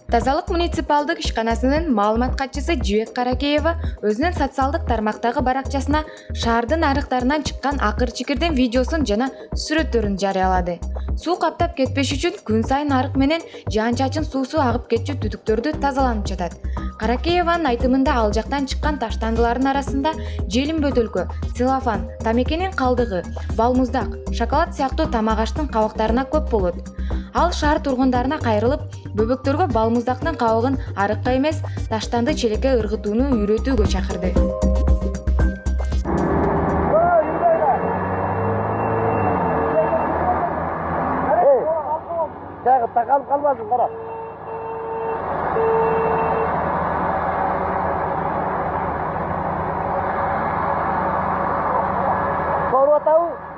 Тазалык муниципалдык ишканасынын маалымат катчысы Жибек Каракеева өзүнүн социалдык тармактагы баракчасына шаардын арыктарынан чыккан акыр-чикирдин видеосун жана сүрөттөрүн жарыялады. Суу каптап кетпеш үчүн күн сайын арык менен жаан-чачын суусу агып кетчү түтүктөрдү тазаланып жатат. Каракееванын айтымында ал жактан чыккан таштандылардын арасында желим бөтөлкө, целлофан, тамекенин калдыгы, балмуздак, шоколад сыяктуу тамак аштын кабактарына көп болот. Ал шаар тургундарына кайрылып, бөбөктөргө балмуздактын кабыгын арыкка эмес, таштанды челекке ыргытууну үйрөтүүгө чакырды. Takılıp kalmasın Kara. Baru tahu